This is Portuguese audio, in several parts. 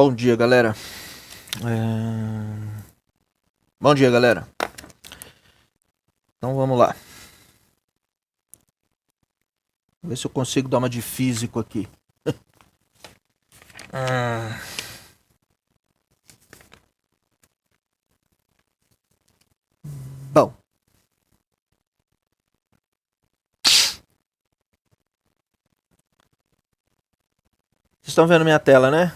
Bom dia, galera. É, Bom dia, galera. Então vamos lá. Vou ver se eu consigo dar uma de físico aqui. Ah, Bom. Vocês estão vendo minha tela, né?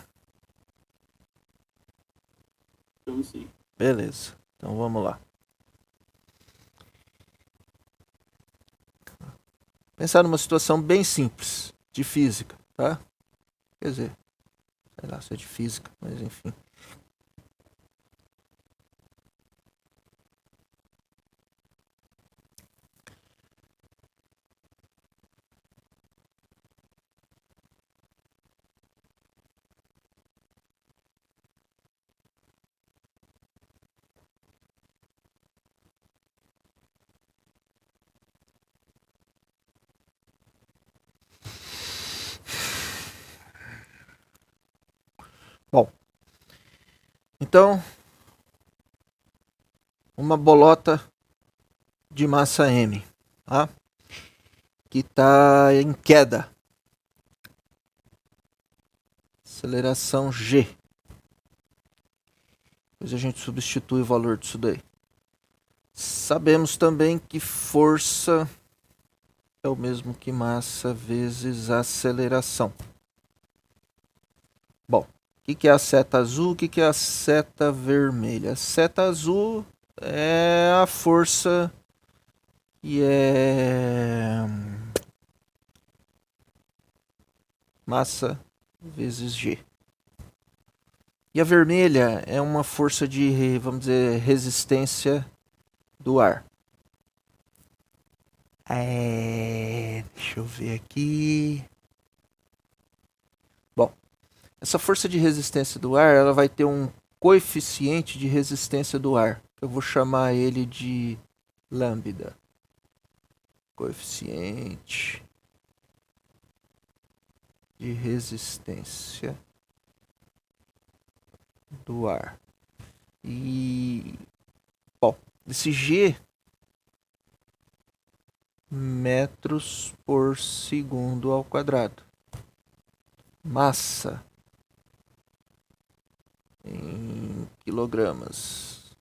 Então, sim. Beleza. Então vamos lá. Pensar numa situação bem simples de física, tá? Quer dizer, sei lá se é de física, mas enfim. Bom, então, uma bolota de massa M, tá? Que está em queda. Aceleração G. Depois a gente substitui o valor disso daí. Sabemos também que força é o mesmo que massa vezes aceleração. Bom, o que é a seta azul? O que é a seta vermelha? A seta azul é a força que é massa vezes G. E a vermelha é uma força de, vamos dizer, resistência do ar. Deixa eu ver aqui. Bom, essa força de resistência do ar, ela vai ter um coeficiente de resistência do ar. Eu vou chamar ele de lambda. Coeficiente de resistência do ar. E, bom, esse G, metros por segundo ao quadrado. Massa em quilogramas.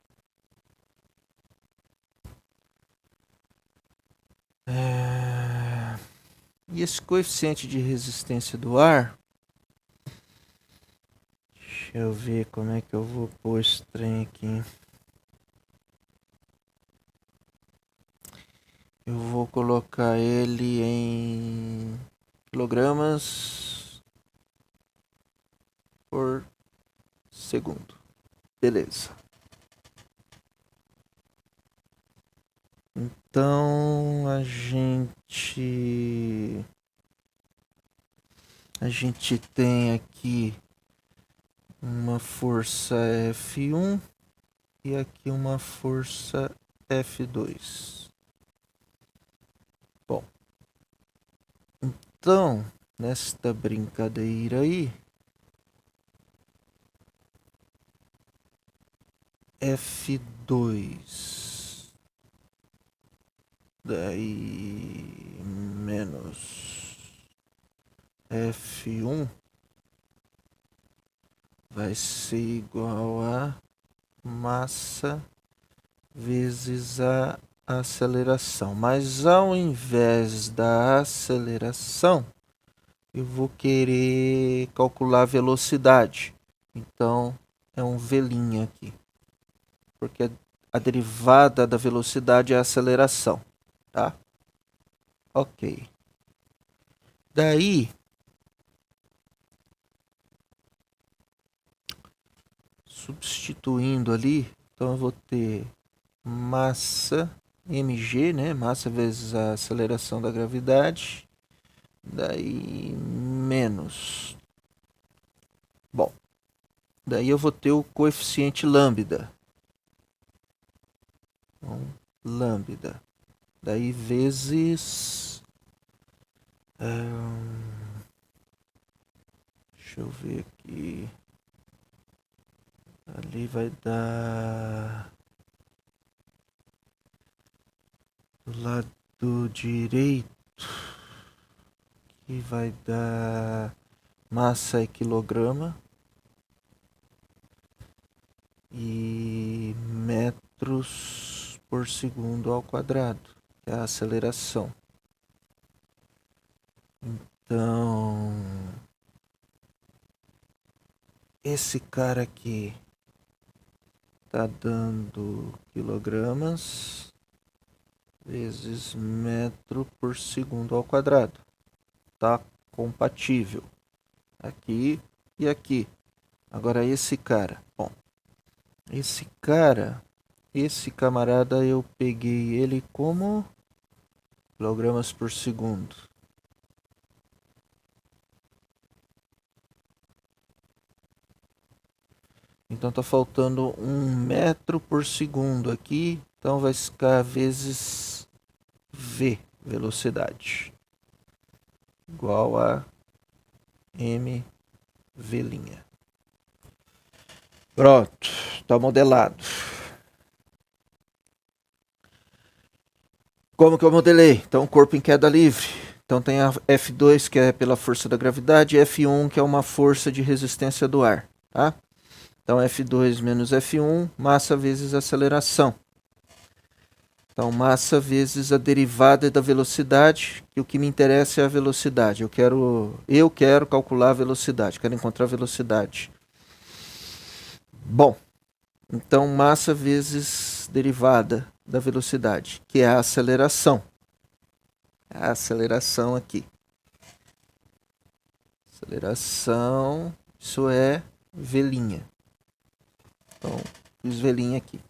E esse coeficiente de resistência do ar, deixa eu ver como é que eu vou pôr esse trem aqui. Eu vou colocar ele em quilogramas por segundo. Beleza. Então a gente tem aqui uma força F1 e aqui uma força F2. Bom, então nesta brincadeira aí, F2 daí menos F1 vai ser igual a massa vezes a aceleração. Mas ao invés da aceleração, eu vou querer calcular a velocidade. Então é um V' aqui. Porque a derivada da velocidade é a aceleração, tá? Ok. Daí, substituindo ali, então eu vou ter massa mg, né? Massa vezes a aceleração da gravidade. Daí menos. Bom, daí eu vou ter o coeficiente lambda. Então, lambda. Daí vezes. Deixa eu ver aqui. Ali vai dar do lado direito, que vai dar massa é quilograma e metros por segundo ao quadrado, que é a aceleração. Então, esse cara aqui tá dando quilogramas vezes metro por segundo ao quadrado. Tá compatível aqui e aqui. Agora esse cara, bom, esse camarada eu peguei ele como quilogramas por segundo. Então tá faltando 1 metro por segundo aqui, então vai ficar vezes v, velocidade, igual a mv'. Pronto, tá modelado. Como que eu modelei? Então, corpo em queda livre. Então tem a F2, que é pela força da gravidade, e F1, que é uma força de resistência do ar, tá? Então, F2 menos F1, massa vezes aceleração. Então, massa vezes a derivada da velocidade, que o que me interessa é a velocidade. Eu quero calcular a velocidade, quero encontrar a velocidade. Bom, então massa vezes derivada da velocidade, que é a aceleração. A aceleração aqui. Aceleração, isso é V'. Então, fiz V' aqui.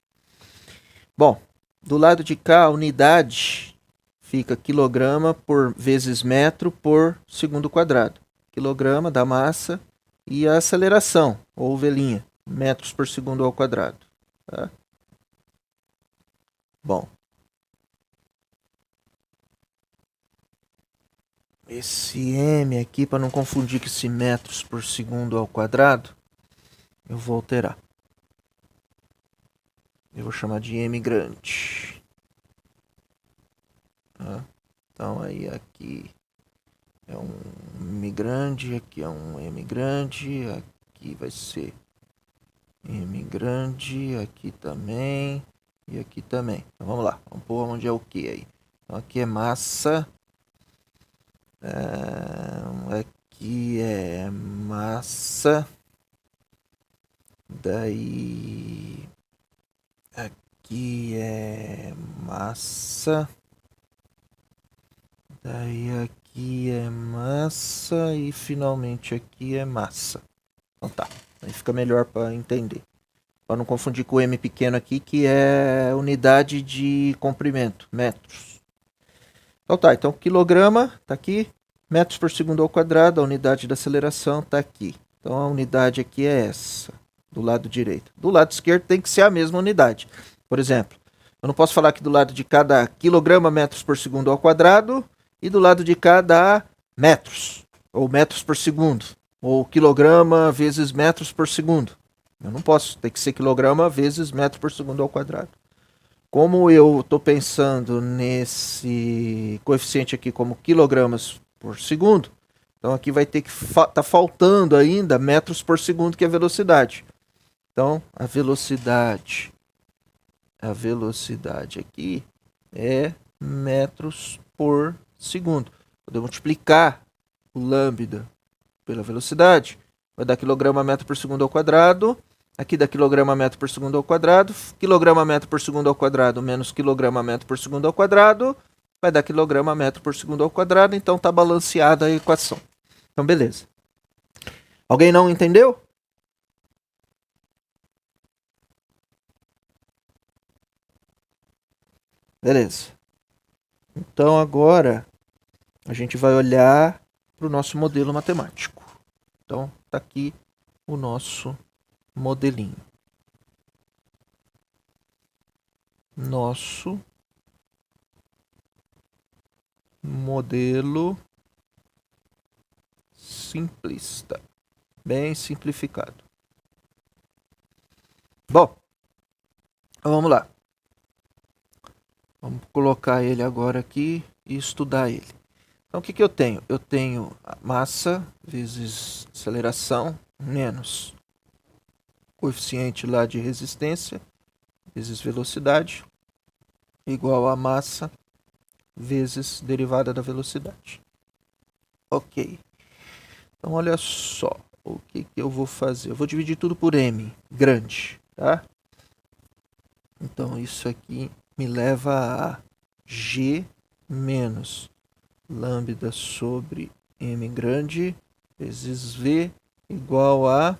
Bom, do lado de cá, a unidade fica quilograma por vezes metro por segundo quadrado. Quilograma da massa e a aceleração, ou V', metros por segundo ao quadrado. Tá? Bom, esse m aqui, para não confundir com esse metros por segundo ao quadrado, eu vou alterar. Eu vou chamar de m grande. Tá? Então aí aqui é um m grande, aqui é um m grande, aqui vai ser m grande, aqui também e aqui também. Então vamos lá, vamos pôr onde é o que aí. Então aqui é massa, aqui é massa, daí aqui é massa, daí aqui é massa e finalmente aqui é massa. Então tá, aí fica melhor para entender. Para não confundir com o m pequeno aqui, que é unidade de comprimento, metros. Então tá, então quilograma tá aqui, metros por segundo ao quadrado, a unidade da aceleração tá aqui. Então a unidade aqui é essa, do lado direito. Do lado esquerdo tem que ser a mesma unidade. Por exemplo, eu não posso falar que do lado de cada quilograma, metros por segundo ao quadrado, e do lado de cada metros, ou metros por segundo, ou quilograma vezes metros por segundo. Eu não posso, tem que ser quilograma vezes metro por segundo ao quadrado. Como eu estou pensando nesse coeficiente aqui como quilogramas por segundo, então aqui vai ter que tá faltando ainda metros por segundo, que é a velocidade. Então, a velocidade aqui é metros por segundo. Vou multiplicar o lambda pela velocidade, vai dar quilograma metro por segundo ao quadrado. Aqui dá quilograma metro por segundo ao quadrado. Quilograma metro por segundo ao quadrado menos quilograma metro por segundo ao quadrado vai dar quilograma metro por segundo ao quadrado. Então tá balanceada a equação. Então beleza. Alguém não entendeu? Beleza. Então agora a gente vai olhar para o nosso modelo matemático. Então tá aqui o nosso modelinho. Nosso modelo simplista, bem simplificado. Bom, então vamos lá. Vamos colocar ele agora aqui e estudar ele. Então o que eu tenho? Eu tenho a massa vezes aceleração menos coeficiente lá de resistência vezes velocidade igual a massa vezes derivada da velocidade. Ok. Então olha só o que eu vou fazer. Eu vou dividir tudo por m, grande, tá? Então isso aqui me leva a g menos lambda sobre m grande vezes v igual a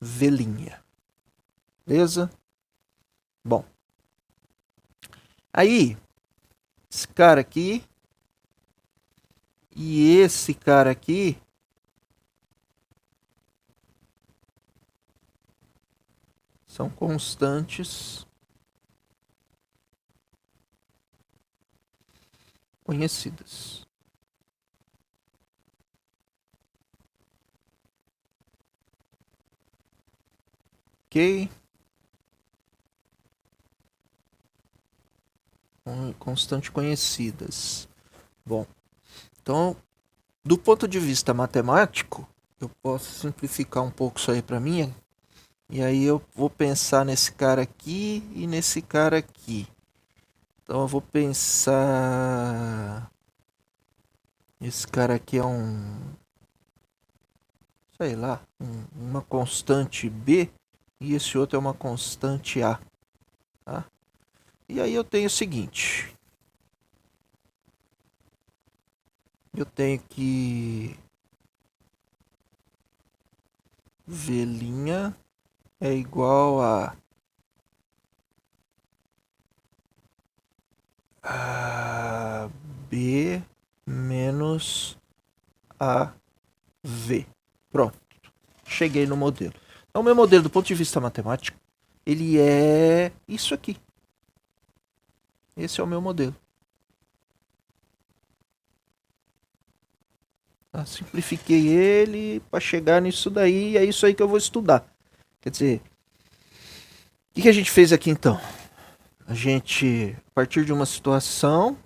v'. Beleza? Bom. Aí, esse cara aqui e esse cara aqui são constantes conhecidas. Ok? Constante conhecidas. Bom, então, do ponto de vista matemático, eu posso simplificar um pouco isso aí para mim. E aí eu vou pensar nesse cara aqui e nesse cara aqui. Então eu vou pensar... Esse cara aqui é sei lá, uma constante B e esse outro é uma constante A. Tá? E aí eu tenho o seguinte. Eu tenho que V' é igual a B menos AV. Pronto. Cheguei no modelo. Então, o meu modelo, do ponto de vista matemático, ele é isso aqui. Esse é o meu modelo. Simplifiquei ele para chegar nisso daí e é isso aí que eu vou estudar. Quer dizer, o que a gente fez aqui então? A gente, a partir de uma situação,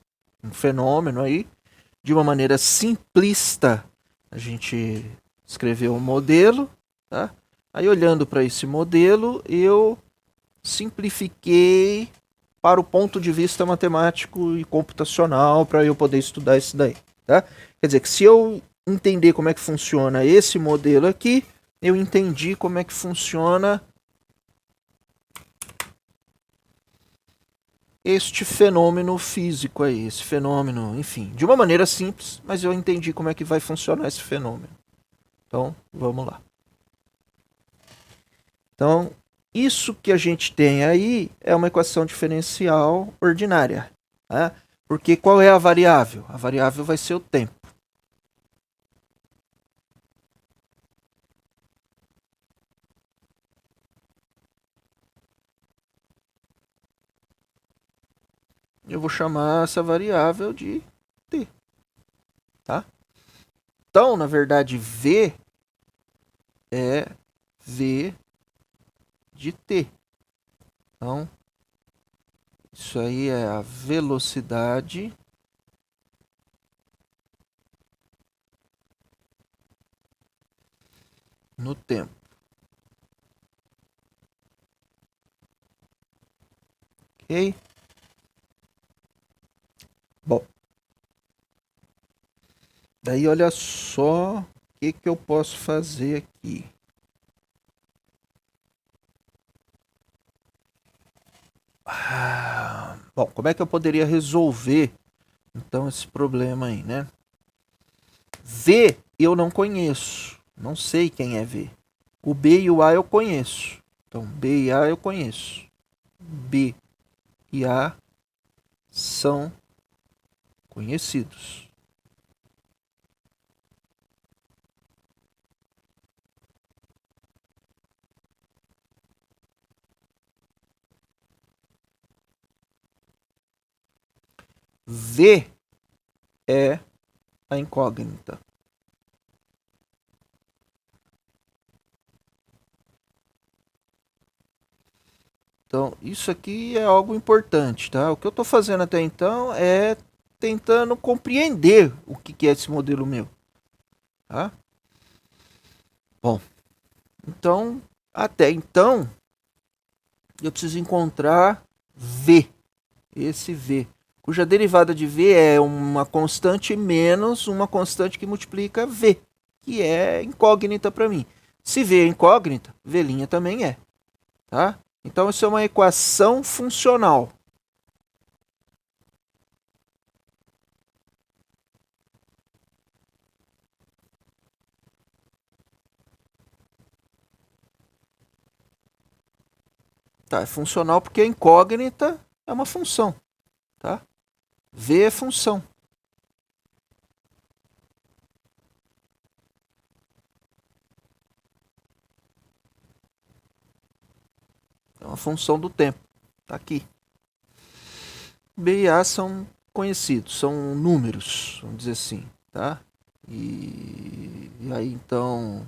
um fenômeno aí, de uma maneira simplista, a gente escreveu um modelo, tá? Aí olhando para esse modelo, eu simplifiquei para o ponto de vista matemático e computacional para eu poder estudar isso daí, tá? Quer dizer que se eu entender como é que funciona esse modelo aqui, eu entendi como é que funciona este fenômeno físico aí, esse fenômeno, enfim, de uma maneira simples, mas eu entendi como é que vai funcionar esse fenômeno. Então, vamos lá. Então, isso que a gente tem aí é uma equação diferencial ordinária, né? Porque qual é a variável? A variável vai ser o tempo. Eu vou chamar essa variável de t, tá? Então, na verdade, v é v de t. Então, isso aí é a velocidade no tempo. Ok? Bom, daí olha só o que eu posso fazer aqui. Bom, como é que eu poderia resolver então esse problema aí, né? V eu não conheço, não sei quem é V. O B e o A eu conheço. Então B e A eu conheço. B e A são conhecidos. V é a incógnita. Então, isso aqui é algo importante, tá? O que eu estou fazendo até então é tentando compreender o que é esse modelo meu, tá? Bom, então, até então, eu preciso encontrar V, esse V, cuja derivada de V é uma constante menos uma constante que multiplica V, que é incógnita para mim. Se V é incógnita, V' também é, tá? Então, isso é uma equação funcional. Tá, é funcional porque a incógnita é uma função, tá? V é função. É uma função do tempo. Tá aqui. B e A são conhecidos, são números, vamos dizer assim, tá? E aí então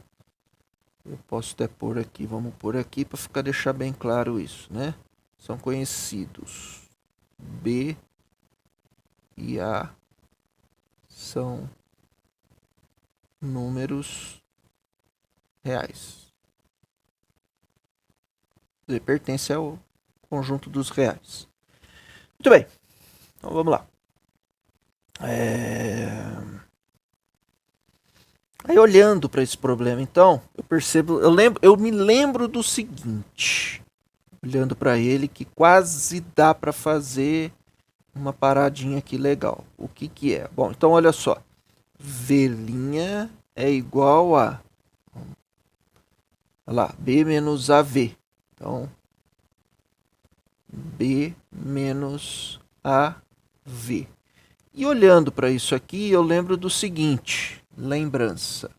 eu posso até pôr aqui, vamos pôr aqui para deixar bem claro isso, né? São conhecidos. B e A são números reais. Ele pertence ao conjunto dos reais. Muito bem, então vamos lá. Aí olhando para esse problema, então, eu me lembro do seguinte, olhando para ele, que quase dá para fazer uma paradinha aqui legal. O que é? Bom, então olha só, V' é igual a, olha lá, B menos AV. Então, B menos AV. E olhando para isso aqui, eu lembro do seguinte, lembrança.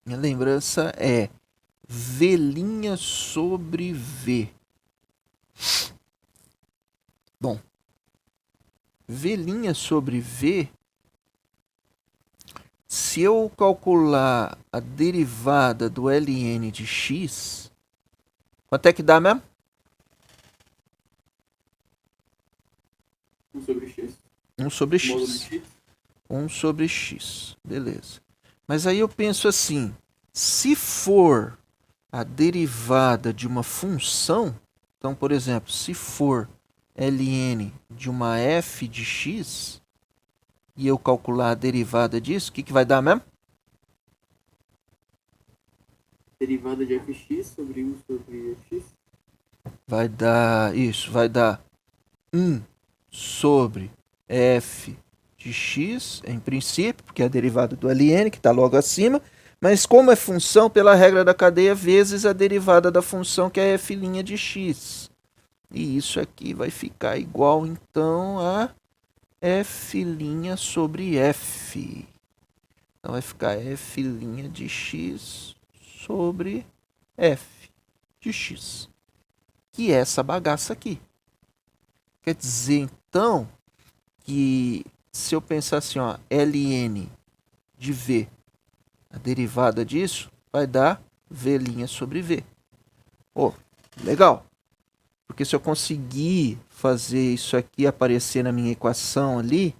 Minha lembrança é V' sobre V. Bom, V' sobre V, se eu calcular a derivada do ln de x, quanto é que dá mesmo? 1 sobre x. 1 sobre Módulo de x. x. 1 sobre x. Beleza. Mas aí eu penso assim, se for a derivada de uma função, então, por exemplo, se for ln de uma f de x, e eu calcular a derivada disso, o que vai dar mesmo? Derivada de fx sobre 1 sobre x. Vai dar isso, vai dar 1 sobre f de x, em princípio, porque é a derivada do ln, que está logo acima, mas como é função, pela regra da cadeia, vezes a derivada da função, que é f' de x. E isso aqui vai ficar igual, então, a f' sobre f. Então, vai ficar f' de x sobre f de x. Que é essa bagaça aqui. Quer dizer, então, que se eu pensar assim, ó, ln de v, a derivada disso vai dar v' sobre v. Pô, legal. Porque se eu conseguir fazer isso aqui aparecer na minha equação ali,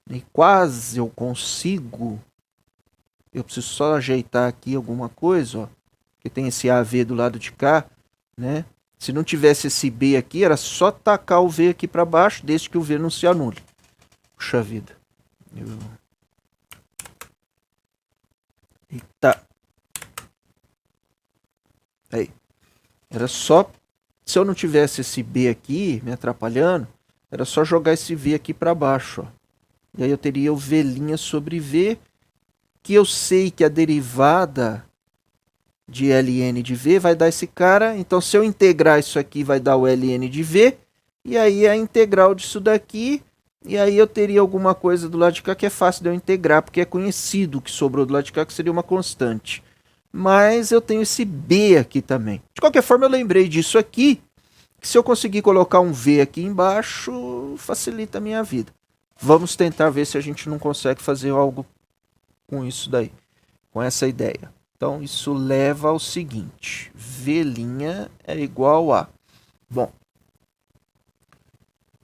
e quase eu consigo, eu preciso só ajeitar aqui alguma coisa, ó, que tem esse AV do lado de cá, né? Se não tivesse esse B aqui, era só tacar o V aqui para baixo, desde que o V não se anule. Puxa vida. Eita. Aí. Era só... Se eu não tivesse esse B aqui me atrapalhando, era só jogar esse V aqui para baixo, ó. E aí eu teria o V' sobre V, que eu sei que a derivada de ln de V vai dar esse cara. Então, se eu integrar isso aqui, vai dar o ln de V. E aí a integral disso daqui. E aí eu teria alguma coisa do lado de cá que é fácil de eu integrar, porque é conhecido o que sobrou do lado de cá, que seria uma constante. Mas eu tenho esse B aqui também. De qualquer forma, eu lembrei disso aqui, que se eu conseguir colocar um V aqui embaixo, facilita a minha vida. Vamos tentar ver se a gente não consegue fazer algo com isso daí, com essa ideia. Então, isso leva ao seguinte, V' é igual a... Bom,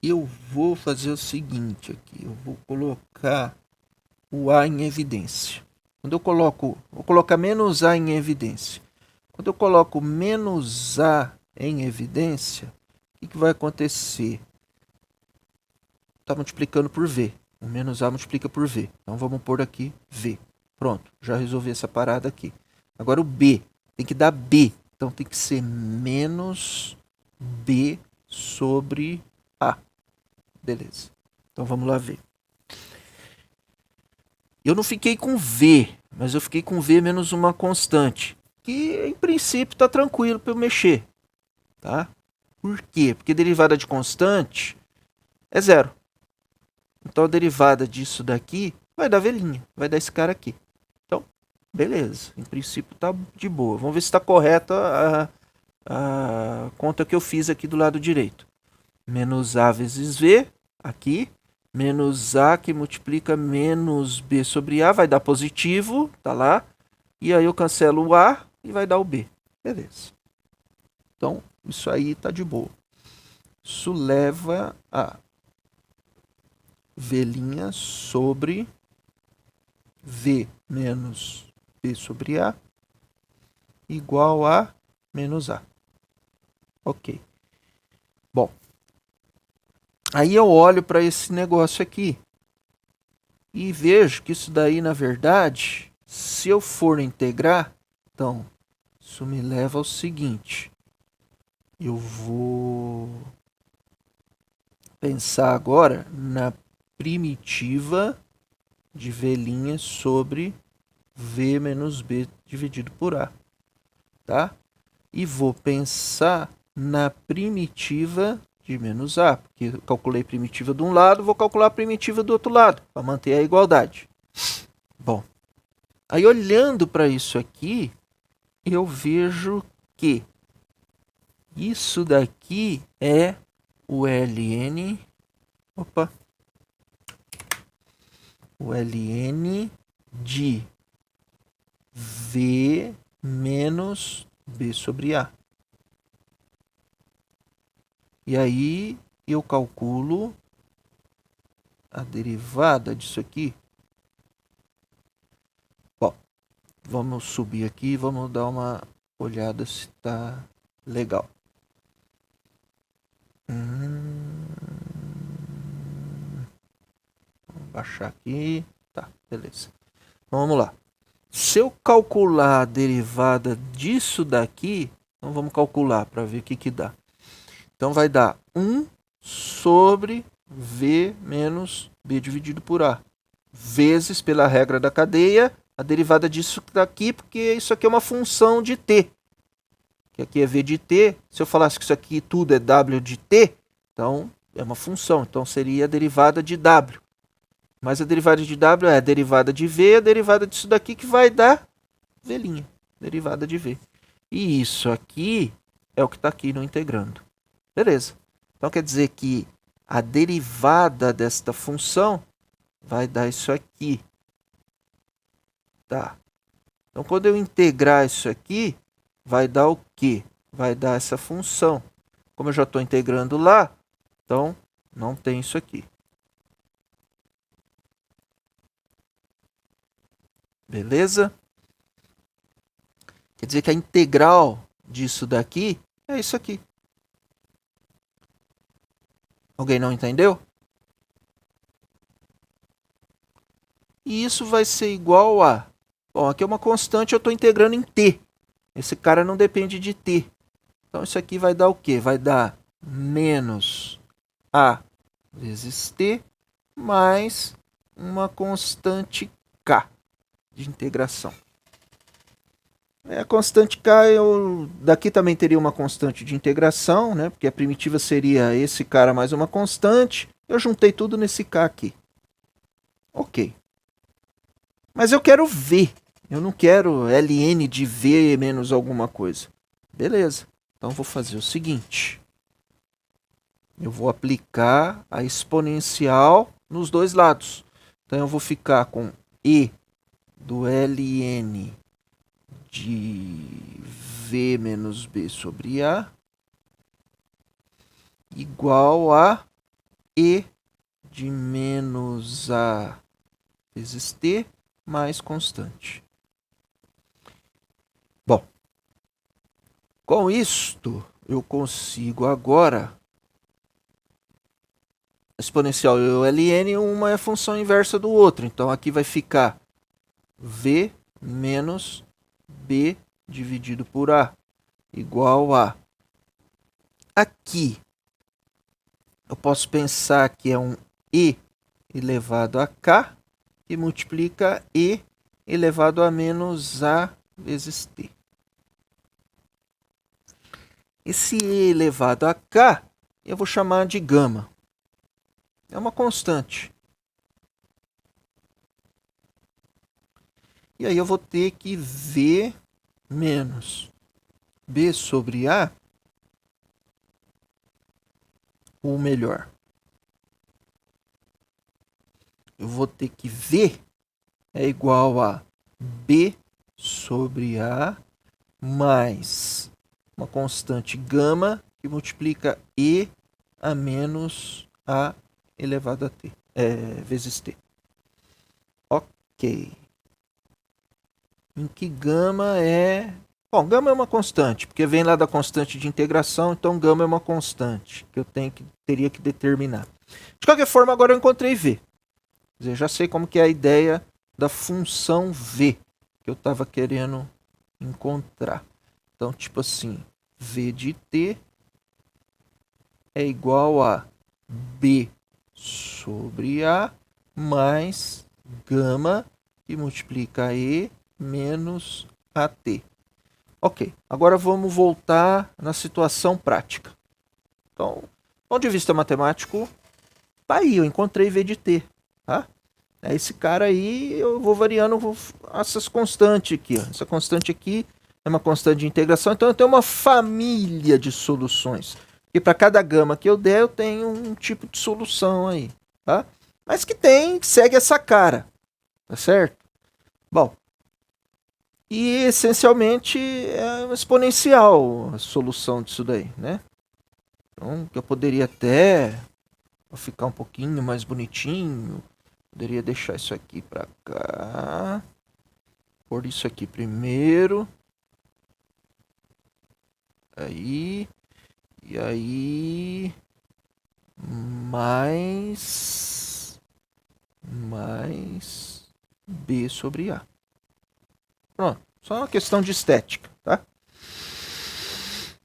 eu vou fazer o seguinte aqui, eu vou colocar o A em evidência. Quando eu coloco, vou colocar menos A em evidência. Quando eu coloco menos A em evidência, o que vai acontecer? Está multiplicando por V. O menos A multiplica por V. Então vamos pôr aqui V. Pronto, já resolvi essa parada aqui. Agora o B, tem que dar B. Então tem que ser menos B sobre A. Beleza. Então vamos lá ver. Eu não fiquei com V, mas eu fiquei com V menos uma constante. Que em princípio está tranquilo para eu mexer. Tá? Por quê? Porque derivada de constante é zero. Então a derivada disso daqui vai dar V', vai dar esse cara aqui. Então, beleza. Em princípio está de boa. Vamos ver se está correta a conta que eu fiz aqui do lado direito. Menos A vezes V, aqui. Menos A que multiplica menos B sobre A, vai dar positivo, tá lá. E aí eu cancelo o A e vai dar o B. Beleza. Então, isso aí tá de boa. Isso leva a V' sobre V menos B sobre A igual a menos A. Ok. Bom, aí eu olho para esse negócio aqui e vejo que isso daí, na verdade, se eu for integrar, então, isso me leva ao seguinte. Eu vou pensar agora na primitiva de V' sobre V menos B dividido por A. Tá? E vou pensar na primitiva de menos A, porque eu calculei primitiva de um lado, vou calcular a primitiva do outro lado, para manter a igualdade. Bom, aí olhando para isso aqui, eu vejo que isso daqui é o ln, o ln de V menos B sobre A. E aí eu calculo a derivada disso aqui. Bom, vamos subir aqui, vamos dar uma olhada se está legal. Vamos baixar aqui. Tá, beleza. Então, vamos lá. Se eu calcular a derivada disso daqui, então vamos calcular para ver o que dá. Então vai dar 1 sobre V menos B dividido por A. Vezes, pela regra da cadeia, a derivada disso daqui, porque isso aqui é uma função de t. Que aqui é V de t. Se eu falasse que isso aqui tudo é W de t, então é uma função. Então seria a derivada de W. Mas a derivada de W é a derivada de V, a derivada disso daqui que vai dar V'. Derivada de V. E isso aqui é o que está aqui no integrando. Beleza. Então quer dizer que a derivada desta função vai dar isso aqui. Tá. Então quando eu integrar isso aqui, vai dar o quê? Vai dar essa função. Como eu já estou integrando lá, então não tem isso aqui. Beleza? Quer dizer que a integral disso daqui é isso aqui. Alguém não entendeu? E isso vai ser igual a... Bom, aqui é uma constante, eu estou integrando em t. Esse cara não depende de t. Então isso aqui vai dar o quê? Vai dar menos a vezes t mais uma constante k de integração. A constante k, daqui também teria uma constante de integração, né? Porque a primitiva seria esse cara mais uma constante. Eu juntei tudo nesse k aqui. Ok. Mas eu quero V. Eu não quero ln de V menos alguma coisa. Beleza. Então eu vou fazer o seguinte. Eu vou aplicar a exponencial nos dois lados. Então eu vou ficar com E do ln de V menos B sobre A igual a E de menos A vezes T mais constante. Bom, com isto eu consigo agora exponencial e o ln, uma é a função inversa do outro. Então aqui vai ficar V menos B dividido por A igual a... Aqui eu posso pensar que é um E elevado a K que multiplica E elevado a menos A vezes T. Esse E elevado a K eu vou chamar de gama. É uma constante. E aí eu vou ter que V menos B sobre A, ou melhor, eu vou ter que V é igual a B sobre A mais uma constante gama que multiplica E a menos A elevado a T, vezes T. Ok. Em que gama é... Bom, gama é uma constante, porque vem lá da constante de integração, então gama é uma constante que eu teria que determinar. De qualquer forma, agora eu encontrei V. Quer dizer, já sei como que é a ideia da função V que eu estava querendo encontrar. Então, tipo assim, V de T é igual a B sobre A mais gama que multiplica E menos AT. Ok, agora vamos voltar na situação prática. Então, do ponto de vista matemático, tá aí, eu encontrei V de T. Tá? Esse cara aí, eu vou variando essas constantes aqui. Ó. Essa constante aqui é uma constante de integração, então eu tenho uma família de soluções. E para cada gama que eu der, eu tenho um tipo de solução aí. Tá? Mas que segue essa cara. Tá certo? Bom, e essencialmente é exponencial a solução disso daí, né? Então, eu poderia até ficar um pouquinho mais bonitinho, poderia deixar isso aqui para cá, pôr isso aqui primeiro, aí, e aí, mais B sobre A. Pronto, só uma questão de estética, tá?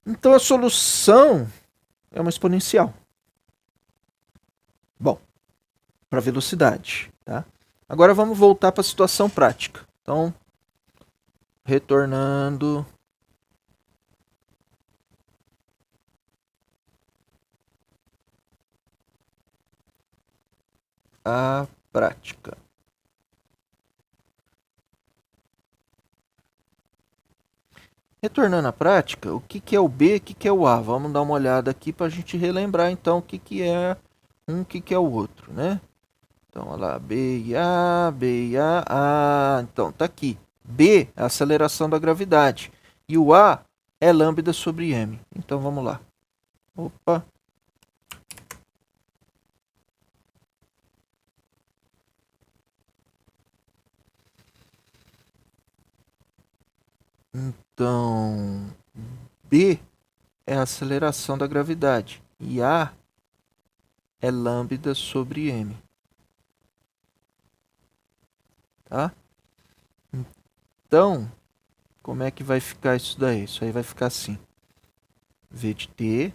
Então a solução é uma exponencial. Bom, para velocidade, tá? Agora vamos voltar para a situação prática. Então, retornando à prática. Retornando à prática, o que é o B e o que é o A? Vamos dar uma olhada aqui para a gente relembrar então o que é um, o que é o outro, né? Então, olha lá, B e A, B e A, A. Então, tá aqui. B é a aceleração da gravidade e o A é lambda sobre m. Então, vamos lá. Opa. Então, B é a aceleração da gravidade e A é lambda sobre m. Tá? Então, como é que vai ficar isso daí? Isso aí vai ficar assim. V de t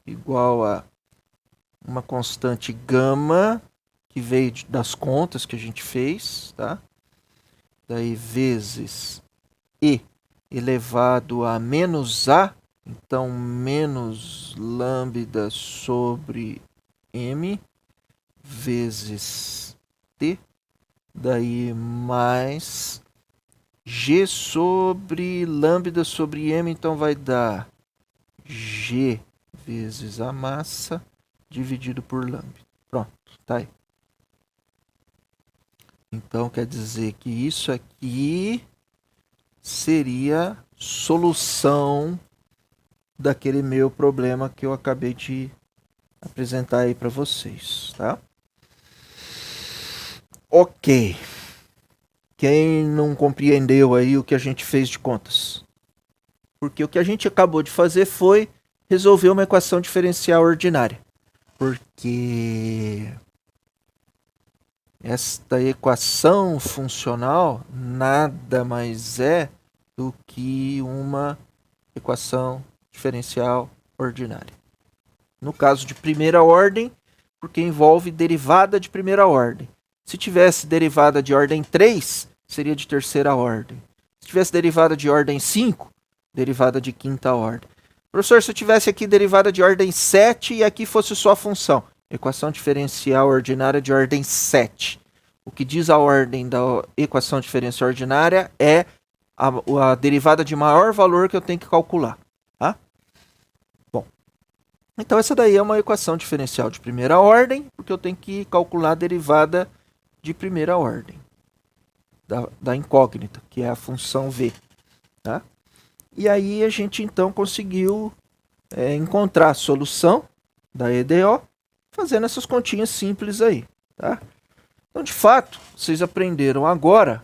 igual a uma constante gama que veio das contas que a gente fez, tá? Daí vezes E elevado a menos A, então menos lambda sobre M vezes T, daí mais G sobre lambda sobre M, então vai dar G vezes a massa dividido por lambda. Pronto, tá aí. Então quer dizer que isso aqui seria solução daquele meu problema que eu acabei de apresentar aí para vocês, tá? Ok. Quem não compreendeu aí o que a gente fez de contas? Porque o que a gente acabou de fazer foi resolver uma equação diferencial ordinária. Porque esta equação funcional nada mais é do que uma equação diferencial ordinária. No caso de primeira ordem, porque envolve derivada de primeira ordem. Se tivesse derivada de ordem 3, seria de terceira ordem. Se tivesse derivada de ordem 5, derivada de quinta ordem. Professor, se eu tivesse aqui derivada de ordem 7 e aqui fosse só a função, equação diferencial ordinária de ordem 7. O que diz a ordem da equação diferencial ordinária é a derivada de maior valor que eu tenho que calcular. Tá? Bom, então essa daí é uma equação diferencial de primeira ordem, porque eu tenho que calcular a derivada de primeira ordem da incógnita, que é a função v. Tá? E aí a gente então conseguiu encontrar a solução da EDO fazendo essas continhas simples aí. Tá? Então, de fato, vocês aprenderam agora,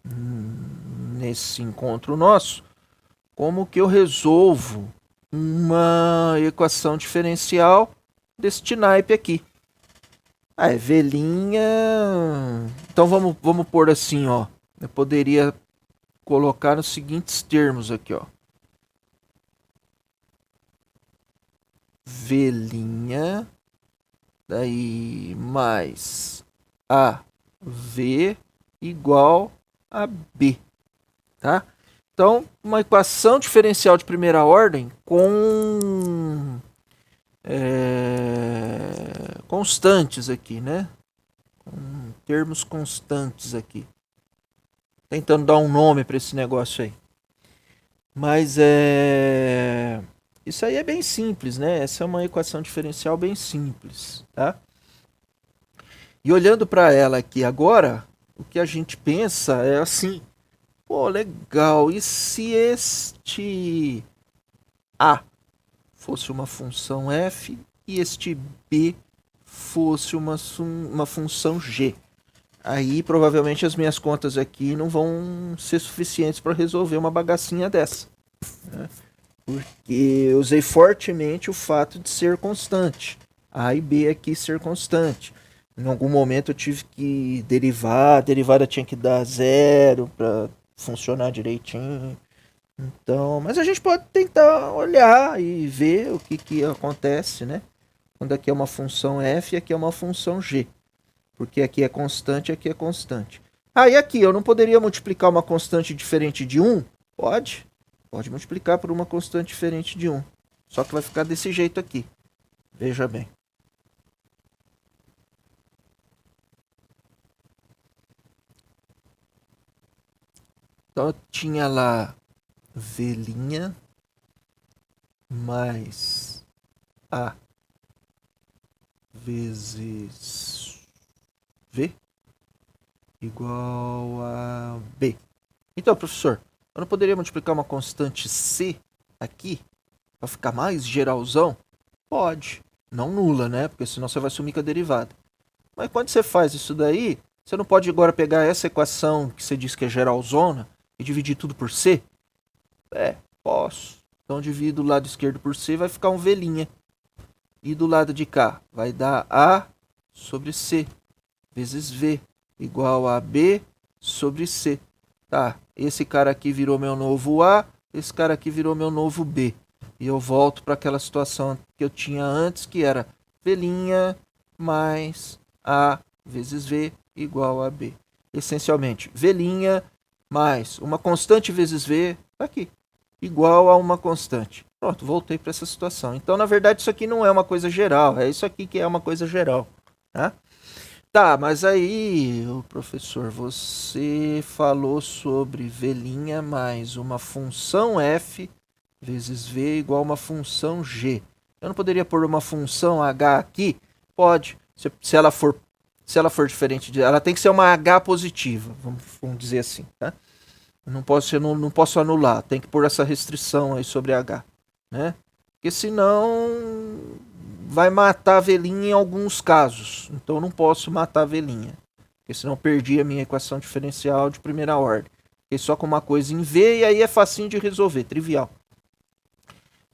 nesse encontro nosso, como que eu resolvo uma equação diferencial deste naipe aqui. É velhinha. Então vamos pôr assim, ó. Eu poderia colocar nos seguintes termos aqui, ó. Velhinha, daí mais AV igual a B, tá? Então, uma equação diferencial de primeira ordem com constantes aqui, né? Com termos constantes aqui. Tentando dar um nome para esse negócio aí. Mas isso aí é bem simples, né? Essa é uma equação diferencial bem simples, tá? E olhando para ela aqui agora, o que a gente pensa é assim: pô, legal, e se este A fosse uma função f e este B fosse uma função g? Aí provavelmente as minhas contas aqui não vão ser suficientes para resolver uma bagacinha dessa, né? Porque eu usei fortemente o fato de ser constante. A e B aqui ser constante. Em algum momento eu tive que derivar, a derivada tinha que dar zero para funcionar direitinho. Então, mas a gente pode tentar olhar e ver o que acontece, né? Quando aqui é uma função f e aqui é uma função g. Porque aqui é constante e aqui é constante. Ah, e aqui, eu não poderia multiplicar uma constante diferente de 1? Pode. Pode multiplicar por uma constante diferente de 1. Só que vai ficar desse jeito aqui. Veja bem. Então eu tinha lá V' mais A vezes V igual a B. Então, professor, eu não poderia multiplicar uma constante C aqui para ficar mais geralzão? Pode. Não nula, né? Porque senão você vai sumir com a derivada. Mas quando você faz isso daí, você não pode agora pegar essa equação que você diz que é geralzona e dividir tudo por C? Posso. Então divido o lado esquerdo por C, vai ficar um V'. E do lado de cá vai dar A sobre C vezes V igual a B sobre C. Tá, esse cara aqui virou meu novo A, esse cara aqui virou meu novo B. E eu volto para aquela situação que eu tinha antes, que era V' mais A vezes V igual a B. Essencialmente, V' mais uma constante vezes V, tá aqui, igual a uma constante. Pronto, voltei para essa situação. Então, na verdade, isso aqui não é uma coisa geral, é isso aqui que é uma coisa geral, tá? Tá, mas aí, professor, você falou sobre V' mais uma função f vezes v igual a uma função g. Eu não poderia pôr uma função h aqui? Pode. Se ela for Se ela for diferente de... Ela tem que ser uma H positiva, vamos dizer assim, tá? Não posso anular, tem que pôr essa restrição aí sobre H, né? Porque senão vai matar a velhinha em alguns casos. Então eu não posso matar a velhinha, porque senão eu perdi a minha equação diferencial de primeira ordem. Fiquei só com uma coisa em V e aí é facinho de resolver, trivial.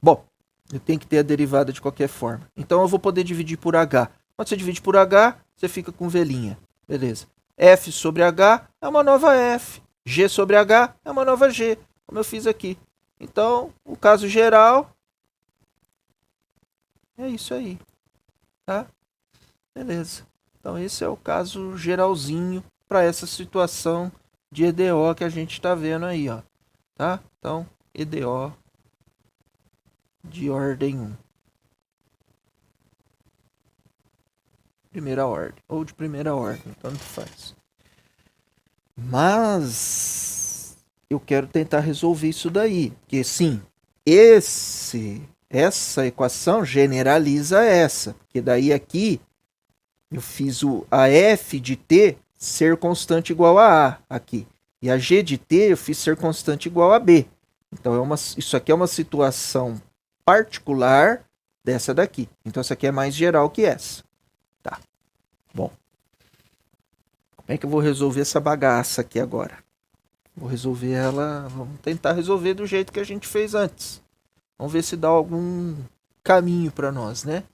Bom, eu tenho que ter a derivada de qualquer forma. Então eu vou poder dividir por H. Quando você divide por H, você fica com velhinha. Beleza. F sobre H é uma nova F. G sobre H é uma nova G, como eu fiz aqui. Então, o caso geral é isso aí. Tá? Beleza. Então, esse é o caso geralzinho para essa situação de EDO que a gente está vendo aí, ó. Tá? Então, EDO de ordem 1. Primeira ordem, ou de primeira ordem, tanto faz. Mas eu quero tentar resolver isso daí, porque sim, essa equação generaliza essa, porque daí aqui eu fiz a f de t ser constante igual a A aqui, e a g de t eu fiz ser constante igual a B. Então isso aqui é uma situação particular dessa daqui. Então essa aqui é mais geral que essa. Tá. Bom. Como é que eu vou resolver essa bagaça aqui agora? Vou resolver ela... Vamos tentar resolver do jeito que a gente fez antes. Vamos ver se dá algum caminho para nós, né?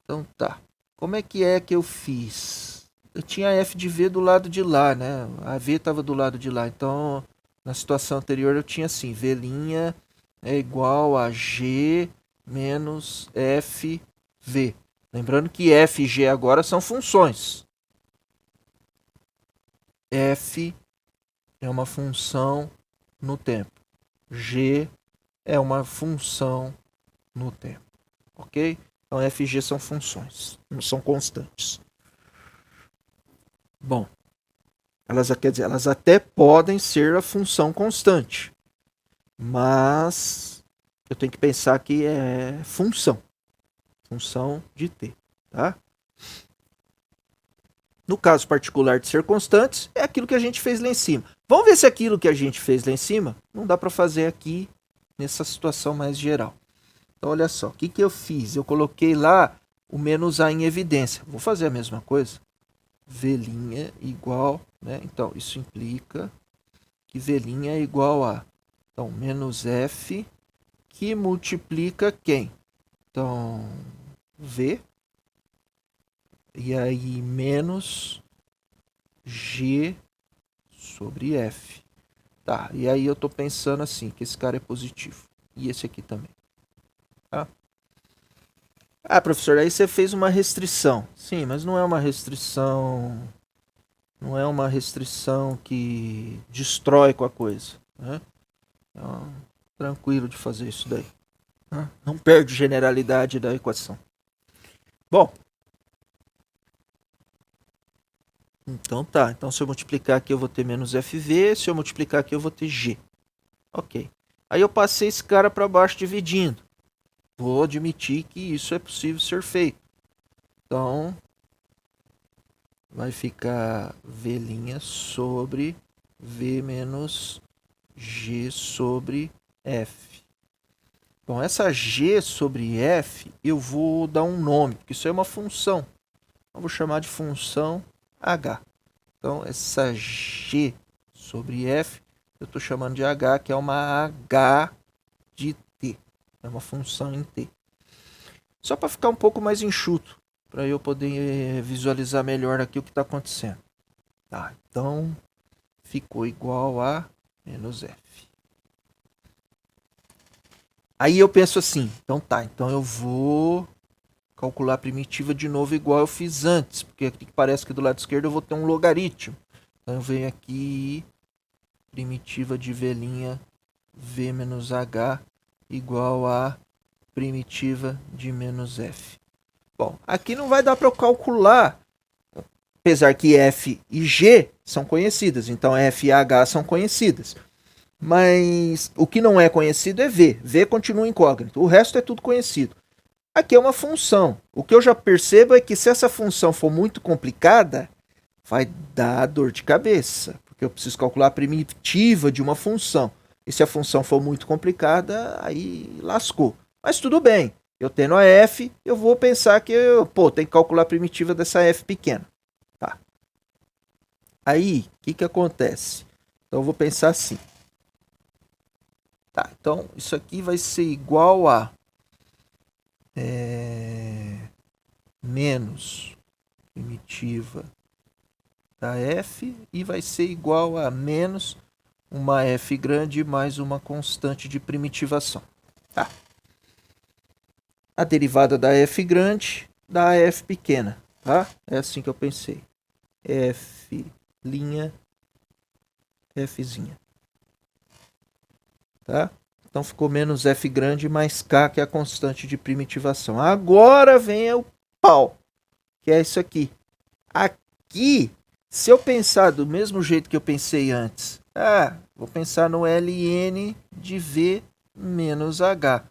Então tá. Como é que eu fiz? Eu tinha a f de v do lado de lá, né? A v estava do lado de lá. Então, na situação anterior eu tinha assim. V' é igual a g menos fv. Lembrando que f e g agora são funções. F é uma função no tempo. G é uma função no tempo. Ok? Então F e G são funções, não são constantes. Bom, quer dizer, elas até podem ser a função constante, mas eu tenho que pensar que é função de t, tá? No caso particular de ser constantes, é aquilo que a gente fez lá em cima. Vamos ver se aquilo que a gente fez lá em cima não dá para fazer aqui nessa situação mais geral. Então, olha só, o que eu fiz? Eu coloquei lá o menos A em evidência. Vou fazer a mesma coisa. V' igual, né? Então, isso implica que V' é igual a, então, menos F, que multiplica quem? Então, V, e aí menos G sobre F. Tá, e aí eu tô pensando assim, que esse cara é positivo. E esse aqui também. Tá? Ah, professor, aí você fez uma restrição. Sim, mas não é uma restrição... Não é uma restrição que destrói com a coisa. Né? Então, tranquilo de fazer isso daí. Né? Não perde generalidade da equação. Bom, então tá. Então se eu multiplicar aqui eu vou ter menos FV. Se eu multiplicar aqui eu vou ter G. Ok. Aí eu passei esse cara para baixo dividindo. Vou admitir que isso é possível ser feito. Então, vai ficar V' sobre V menos G sobre F. Bom, essa G sobre F eu vou dar um nome, porque isso é uma função. Eu vou chamar de função H. Então, essa G sobre F eu estou chamando de H, que é uma H de T. É uma função em T. Só para ficar um pouco mais enxuto, para eu poder visualizar melhor aqui o que está acontecendo. Tá, então, ficou igual a menos F. Aí eu penso assim, então tá, então eu vou calcular a primitiva de novo igual eu fiz antes, porque aqui parece que do lado esquerdo eu vou ter um logaritmo. Então eu venho aqui, primitiva de V' V menos H igual a primitiva de menos F. Bom, aqui não vai dar para eu calcular, apesar que F e G são conhecidas, então F e H são conhecidas. Mas o que não é conhecido é V. V continua incógnito, o resto é tudo conhecido. Aqui é uma função. O que eu já percebo é que se essa função for muito complicada, vai dar dor de cabeça, porque eu preciso calcular a primitiva de uma função. E se a função for muito complicada, aí lascou. Mas tudo bem. Eu tendo a f, eu vou pensar que eu, tem que calcular a primitiva dessa f pequena. Tá. Aí, o que acontece? Então eu vou pensar assim. Tá, então isso aqui vai ser igual a menos primitiva da f e vai ser igual a menos uma f grande mais uma constante de primitivação. Tá. A derivada da f grande dá f pequena, tá? É assim que eu pensei. F' Fzinha. Tá? Então ficou menos f grande mais k, que é a constante de primitivação. Agora vem o pau, que é isso aqui. Aqui, se eu pensar do mesmo jeito que eu pensei antes, vou pensar no ln de v menos h.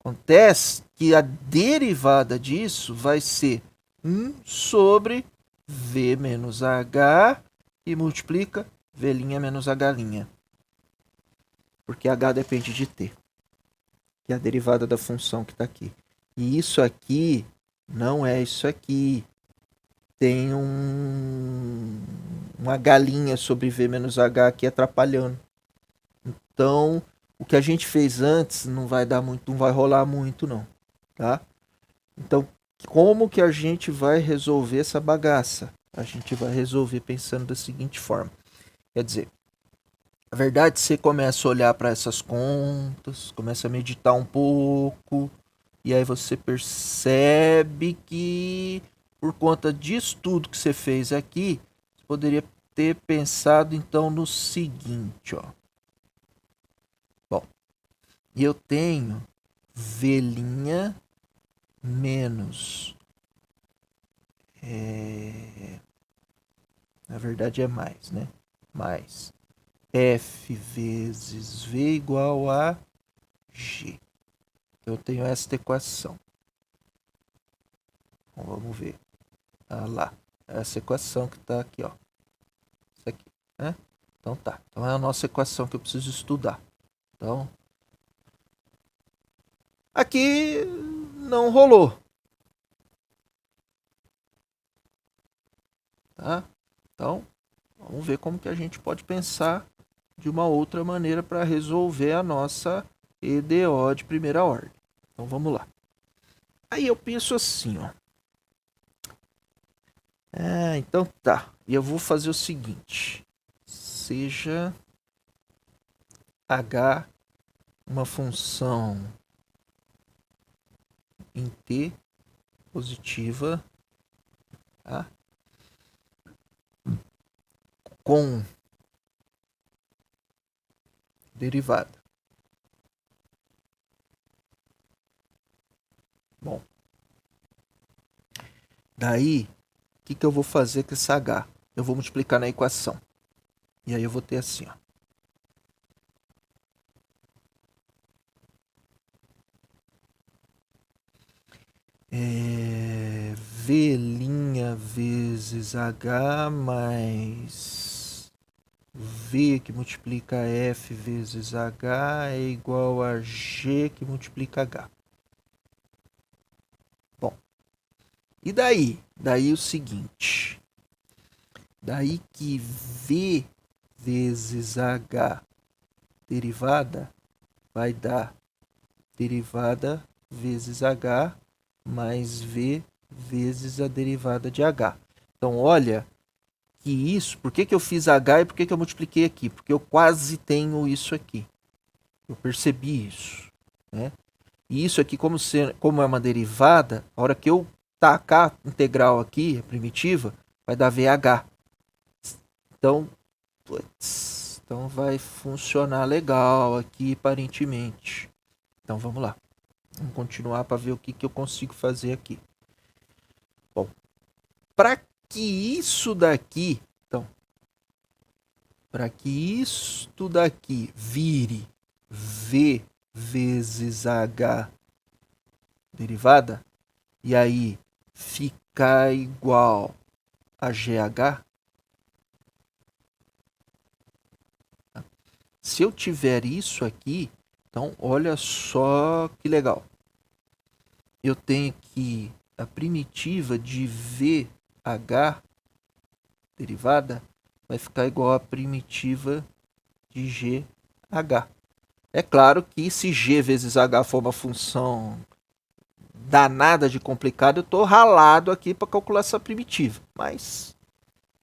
Acontece que a derivada disso vai ser 1 sobre v menos h e multiplica v' menos h'. Porque h depende de t, que é a derivada da função que está aqui. E isso aqui não é isso aqui. Tem uma galinha sobre v menos h aqui atrapalhando. Então, o que a gente fez antes não vai dar muito, não vai rolar muito não, tá? Então, como que a gente vai resolver essa bagaça? A gente vai resolver pensando da seguinte forma. Quer dizer, na verdade, você começa a olhar para essas contas, começa a meditar um pouco, e aí você percebe que, por conta disso tudo que você fez aqui, você poderia ter pensado então no seguinte, ó. Bom, eu tenho v' menos. Na verdade é mais, né? Mais f vezes v igual a g. Eu tenho esta equação. Então, vamos ver. Lá. Essa equação que está aqui, ó. Isso aqui, né? Então tá. Então é a nossa equação que eu preciso estudar. Então, aqui não rolou. Tá? Então, vamos ver como que a gente pode pensar de uma outra maneira para resolver a nossa EDO de primeira ordem. Então vamos lá. Aí eu penso assim, ó. Então tá. E eu vou fazer o seguinte. Seja h uma função em t positiva, tá? Com derivada. Bom, daí, o que eu vou fazer com essa h? Eu vou multiplicar na equação. E aí eu vou ter assim, ó. V' vezes h mais v que multiplica f vezes h é igual a g que multiplica h. Bom, e daí? Daí o seguinte. Daí que v vezes h derivada vai dar derivada vezes h mais v vezes a derivada de h. Então, olha que isso, por que eu fiz h e por que eu multipliquei aqui? Porque eu quase tenho isso aqui. Eu percebi isso, né? E isso aqui, como é uma derivada, a hora que eu tacar a integral aqui, a primitiva, vai dar VH. Então, então vai funcionar legal aqui, aparentemente. Então vamos lá. Vamos continuar para ver o que eu consigo fazer aqui. Bom, para que isso daqui, então, para que isto daqui vire V vezes H derivada, e aí ficar igual a GH, se eu tiver isso aqui, então olha só que legal. Eu tenho que a primitiva de VH derivada vai ficar igual a primitiva de GH. É claro que se G vezes H for uma função danada de complicado, eu estou ralado aqui para calcular essa primitiva. Mas,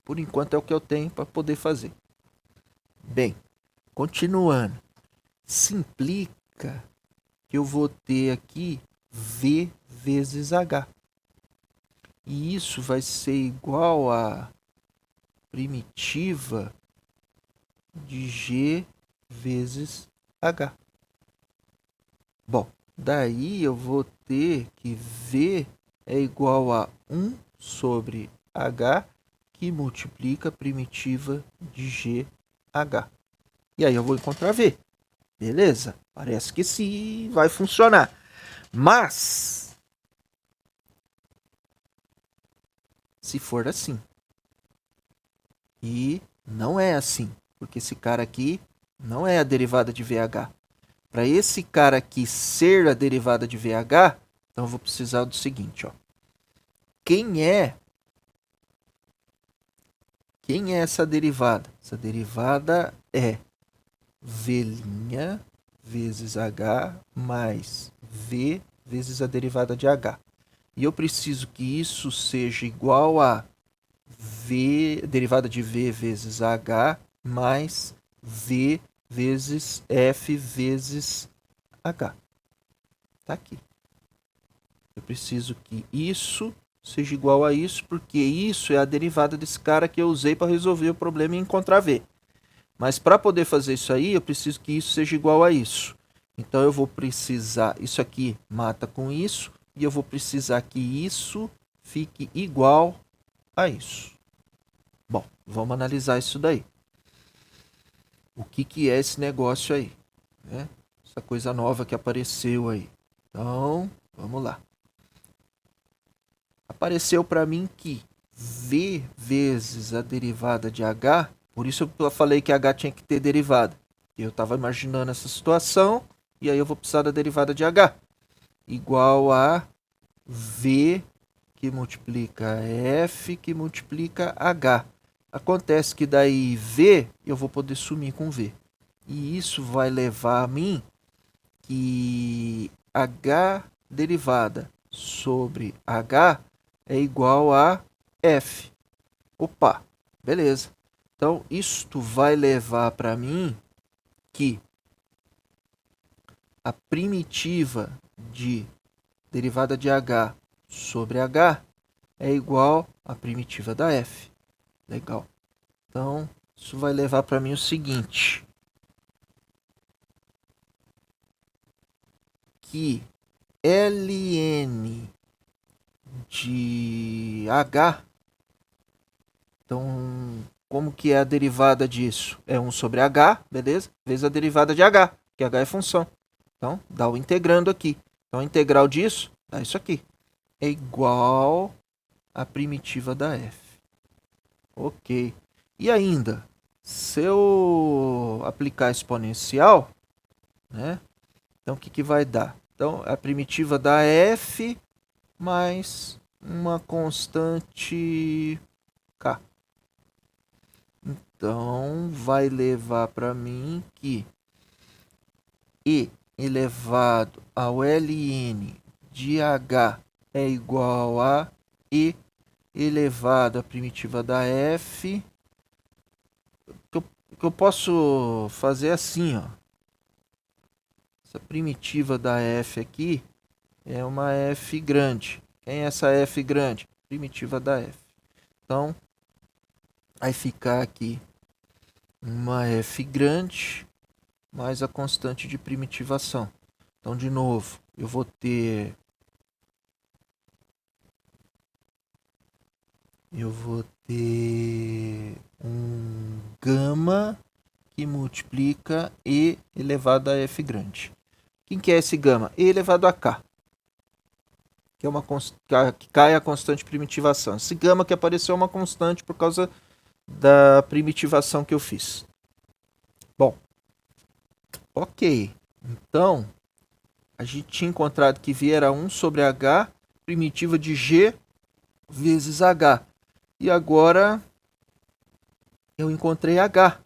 por enquanto, é o que eu tenho para poder fazer. Bem, continuando. Se implica que eu vou ter aqui V vezes H. E isso vai ser igual a primitiva de G vezes H. Bom, daí eu vou ter que V é igual a 1 sobre H, que multiplica a primitiva de GH. E aí eu vou encontrar V. Beleza? Parece que sim, vai funcionar. Mas, se for assim, e não é assim, porque esse cara aqui não é a derivada de VH. Para esse cara aqui ser a derivada de VH, então eu vou precisar do seguinte, ó. Quem é essa derivada? Essa derivada é V' vezes H mais V vezes a derivada de H. E eu preciso que isso seja igual a V, derivada de V vezes H mais V vezes F vezes H. Tá aqui. Eu preciso que isso seja igual a isso, porque isso é a derivada desse cara que eu usei para resolver o problema e encontrar V. Mas para poder fazer isso aí, eu preciso que isso seja igual a isso. Então eu vou precisar, isso aqui mata com isso, e eu vou precisar que isso fique igual a isso. Bom, vamos analisar isso daí. O que é esse negócio aí? Né? Essa coisa nova que apareceu aí. Então, vamos lá. Apareceu para mim que V vezes a derivada de H, por isso eu falei que H tinha que ter derivada. Eu estava imaginando essa situação, e aí eu vou precisar da derivada de H. Igual a V que multiplica F que multiplica H. Acontece que daí V eu vou poder sumir com V. E isso vai levar a mim que H derivada sobre H é igual a F. Opa, beleza. Então, isto vai levar para mim que a primitiva de derivada de H sobre H é igual à primitiva da F. Legal. Então, isso vai levar para mim o seguinte. Que ln de H, então, como que é a derivada disso? É 1 sobre H, beleza? Vezes a derivada de H, que H é função. Então, dá o integrando aqui. Então, a integral disso dá isso aqui. É igual à primitiva da F. Ok. E ainda, se eu aplicar exponencial, né? Então, o que vai dar? Então, a primitiva da F mais uma constante K. Então, vai levar para mim que E elevado ao ln de H é igual a E elevado à primitiva da F. Que eu posso fazer assim, ó. Essa primitiva da F aqui é uma F grande. Quem é essa F grande? Primitiva da F. Então, vai ficar aqui uma F grande mais a constante de primitivação. Então, de novo, eu vou ter um gama que multiplica E elevado a F grande. Quem que é esse gama? E elevado a K. que é que cai a constante primitivação. Esse gama que apareceu é uma constante por causa da primitivação que eu fiz. Bom, ok. Então, a gente tinha encontrado que V era 1 sobre H, primitiva de G vezes H. E agora eu encontrei H,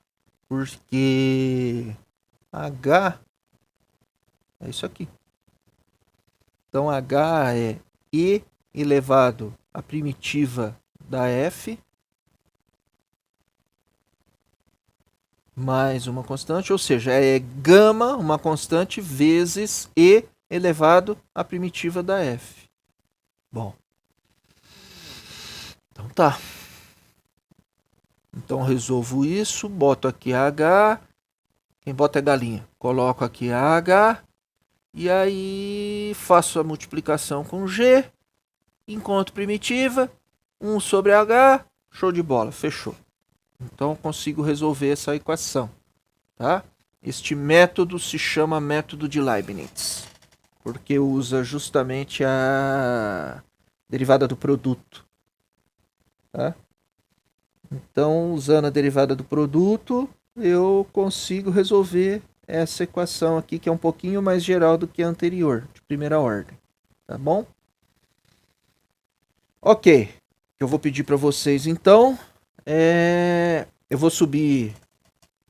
porque H é isso aqui. Então H é E elevado à primitiva da F mais uma constante, ou seja, é gama, uma constante, vezes E elevado à primitiva da F. Bom, então tá. Então resolvo isso, boto aqui H, quem bota é galinha, coloco aqui H, e aí faço a multiplicação com G, encontro primitiva, 1 sobre H, show de bola, fechou. Então consigo resolver essa equação, tá? Este método se chama método de Leibniz, porque usa justamente a derivada do produto, tá? Então, usando a derivada do produto, eu consigo resolver essa equação aqui, que é um pouquinho mais geral do que a anterior, de primeira ordem, tá bom? Ok, eu vou pedir para vocês então, eu vou subir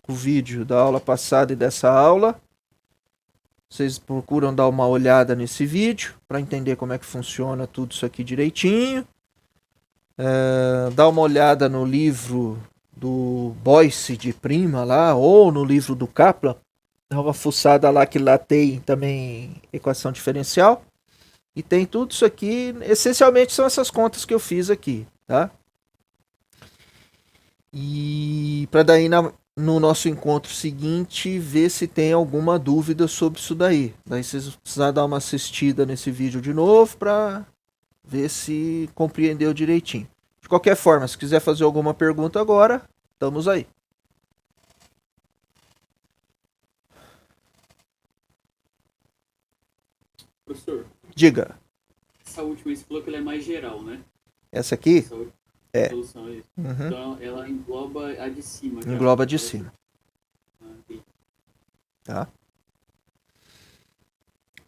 o vídeo da aula passada e dessa aula. Vocês procuram dar uma olhada nesse vídeo para entender como é que funciona tudo isso aqui direitinho. Dá uma olhada no livro do Boyce de Prima lá, ou no livro do Kaplan. Dá uma fuçada lá, que lá tem também equação diferencial. E tem tudo isso aqui, essencialmente são essas contas que eu fiz aqui, tá? E para daí no nosso encontro seguinte ver se tem alguma dúvida sobre isso daí. Daí vocês vão precisar dar uma assistida nesse vídeo de novo para ver se compreendeu direitinho. De qualquer forma, se quiser fazer alguma pergunta agora, estamos aí. Professor, Diga. essa última você falou que ela é mais geral, né? Essa aqui? Essa última É. solução é isso. Uhum. Então ela engloba a de cima. já. Engloba de cima. Entendi. Tá?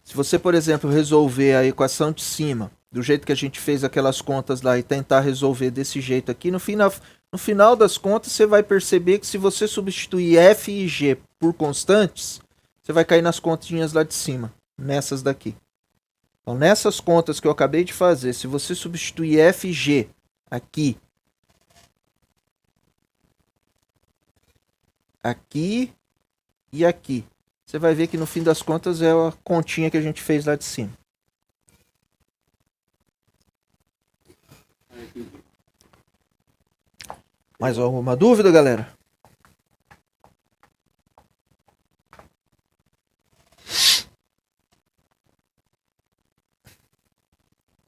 Se você, por exemplo, resolver a equação de cima do jeito que a gente fez aquelas contas lá e tentar resolver desse jeito aqui, no final das contas você vai perceber que se você substituir F e G por constantes, você vai cair nas continhas lá de cima, nessas daqui. Então, nessas contas que eu acabei de fazer, se você substituir F e G aqui, aqui e aqui, você vai ver que no fim das contas é a continha que a gente fez lá de cima. Mais alguma dúvida, galera?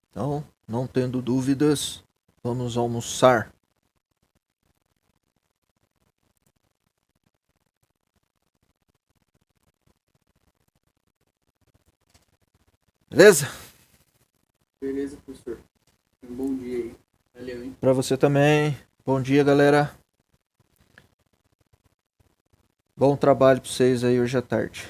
Então, não tendo dúvidas, vamos almoçar. Beleza? Beleza, professor. Um bom dia aí. Valeu, hein? Pra você também. Bom dia, galera. Bom trabalho pra vocês aí hoje à tarde.